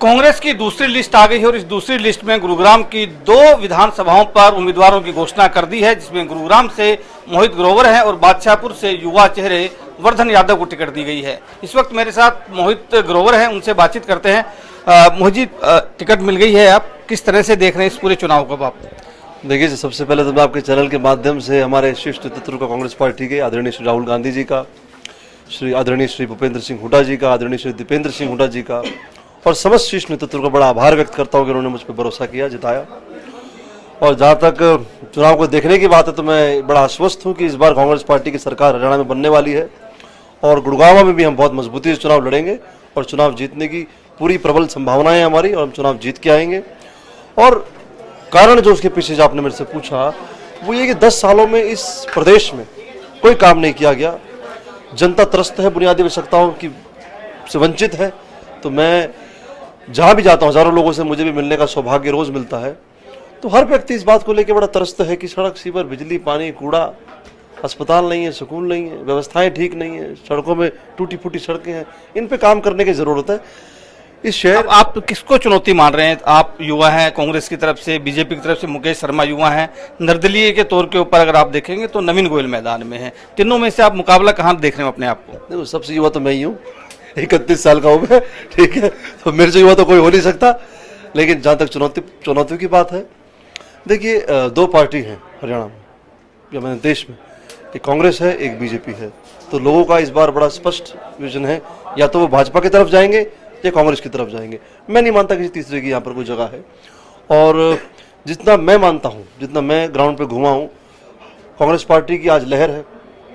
कांग्रेस की दूसरी लिस्ट आ गई है और इस दूसरी लिस्ट में गुरुग्राम की 2 विधानसभाओं पर उम्मीदवारों की घोषणा कर दी है, जिसमें गुरुग्राम से मोहित ग्रोवर है और बादशाहपुर से युवा चेहरे वर्धन यादव को टिकट दी गई है। इस वक्त मेरे साथ मोहित ग्रोवर हैं, उनसे बातचीत करते हैं। मोहित जी, टिकट मिल गई है, आप किस तरह से देख रहे हैं इस पूरे चुनाव को? आप देखिए, सबसे पहले तो मैं आपके चैनल के माध्यम से हमारे शीर्ष नेतृत्व का, कांग्रेस पार्टी के आदरणीय श्री राहुल गांधी जी का, आदरणीय श्री भूपेंद्र सिंह हुड्डा जी का, आदरणीय श्री दीपेंद्र सिंह हुड्डा जी का और समस्त शीर्ष नेतृत्व का बड़ा आभार व्यक्त करता हूं कि उन्होंने मुझ पर भरोसा किया, जिताया। और जहां तक चुनाव को देखने की बात है तो मैं बड़ा आश्वस्त हूं कि इस बार कांग्रेस पार्टी की सरकार हरियाणा में बनने वाली है और गुड़गांव में भी हम बहुत मजबूती से चुनाव लड़ेंगे और चुनाव जीतने की पूरी प्रबल संभावनाएं हैं हमारी और हम चुनाव जीत के आएंगे। और कारण जो उसके पीछे जो आपने मेरे से पूछा वो ये कि 10 सालों में इस प्रदेश में कोई काम नहीं किया गया, जनता त्रस्त है, बुनियादी आवश्यकताओं की से वंचित है। तो मैं जहां भी जाता हूं, हजारों लोगों से मुझे भी मिलने का सौभाग्य रोज मिलता है, तो हर व्यक्ति इस बात को लेकर बड़ा त्रस्त है कि सड़क, सीवर, बिजली, पानी, कूड़ा, अस्पताल नहीं है, सुकून नहीं है, व्यवस्थाएं ठीक नहीं है, सड़कों में टूटी फूटी सड़कें हैं, इन पे काम करने की जरूरत है। इस शहर आप किसको चुनौती मान रहे हैं? आप युवा हैं, कांग्रेस की तरफ से, बीजेपी की तरफ से मुकेश शर्मा युवा हैं, निर्दलीय के तौर के ऊपर अगर आप देखेंगे तो नवीन गोयल मैदान में है। तीनों में से आप मुकाबला कहां देख रहे हो अपने आप को? देखो, सबसे युवा तो मैं ही हूँ, 31 साल का हूँ मैं, ठीक है, तो मेरे से युवा तो कोई हो नहीं सकता। लेकिन जहाँ तक चुनौतियों की बात है, देखिए 2 पार्टी हैं हरियाणा में या मैंने देश में, एक कांग्रेस है, एक बीजेपी है। तो लोगों का इस बार बड़ा स्पष्ट विजन है, या तो वो भाजपा की तरफ जाएंगे या कांग्रेस की तरफ जाएंगे। मैं नहीं मानता किसी तीसरे की यहाँ पर कोई जगह है। और जितना मैं मानता हूँ, जितना मैं ग्राउंड पे घुमा हूँ, कांग्रेस पार्टी की आज लहर है,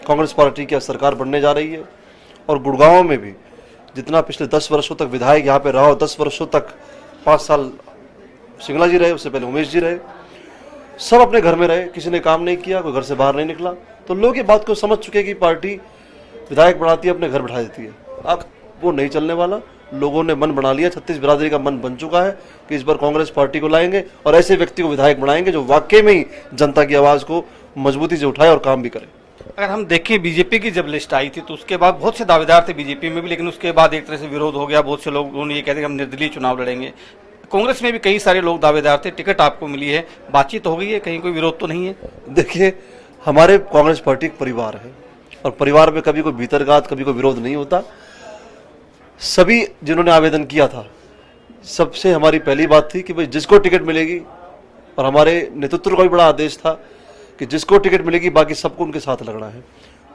कांग्रेस पार्टी की आज सरकार बनने जा रही है। और गुड़गांव में भी जितना पिछले 10 वर्षों तक विधायक यहाँ पे रहा, 10 वर्षों तक 5 साल सिंगला जी रहे, उससे पहले उमेश जी रहे, सब अपने घर में रहे, किसी ने काम नहीं किया, कोई घर से बाहर नहीं निकला। तो लोग ये बात को समझ चुके कि पार्टी विधायक बढ़ाती है, अपने घर बैठा देती है। अब वो नहीं चलने वाला। लोगों ने मन बना लिया, 36 बिरादरी का मन बन चुका है कि इस बार कांग्रेस पार्टी को लाएंगे और ऐसे व्यक्ति को विधायक बनाएंगे जो वाकई में ही जनता की आवाज को मजबूती से उठाए और काम भी करे। अगर हम देखें, बीजेपी की जब लिस्ट आई थी तो उसके बाद बहुत से दावेदार थे बीजेपी में भी, लेकिन उसके बाद एक तरह से विरोध हो गया। बहुत से लोगों ने ये कहते हैं कि हम निर्दलीय चुनाव लड़ेंगे। कांग्रेस में भी कई सारे लोग दावेदार थे, टिकट आपको मिली है, बातचीत हो गई है, कहीं कोई विरोध तो नहीं है? देखिए, हमारे कांग्रेस पार्टी एक परिवार है और परिवार में कभी कोई भीतरघात, कभी कोई विरोध नहीं होता। सभी जिन्होंने आवेदन किया था, सबसे हमारी पहली बात थी कि भाई जिसको टिकट मिलेगी, और हमारे नेतृत्व का भी बड़ा आदेश था कि जिसको टिकट मिलेगी बाकी सबको उनके साथ लगना है।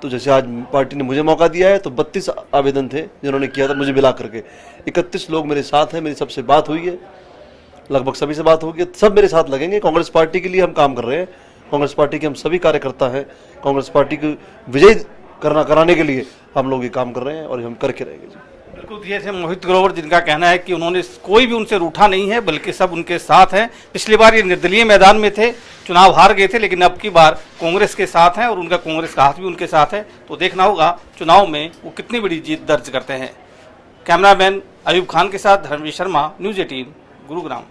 तो जैसे आज पार्टी ने मुझे मौका दिया है तो 32 आवेदन थे जिन्होंने किया था, मुझे मिला करके 31 लोग मेरे साथ हैं। मेरी सबसे बात हुई है, लगभग सभी से बात होगी, सब मेरे साथ लगेंगे। कांग्रेस पार्टी के लिए हम काम कर रहे हैं, कांग्रेस पार्टी के हम सभी कार्यकर्ता हैं, कांग्रेस पार्टी को विजयी कराने के लिए हम लोग ये काम कर रहे हैं और हम करके रहेंगे जी। बिल्कुल, ये थे मोहित ग्रोवर, जिनका कहना है कि उन्होंने कोई भी उनसे रूठा नहीं है, बल्कि सब उनके साथ हैं। पिछली बार ये निर्दलीय मैदान में थे, चुनाव हार गए थे, लेकिन अब की बार कांग्रेस के साथ हैं और उनका कांग्रेस का हाथ भी उनके साथ है। तो देखना होगा चुनाव में वो कितनी बड़ी जीत दर्ज करते हैं। कैमरामैन अयूब खान के साथ धर्मवीर शर्मा, न्यूज़ 18, गुरुग्राम।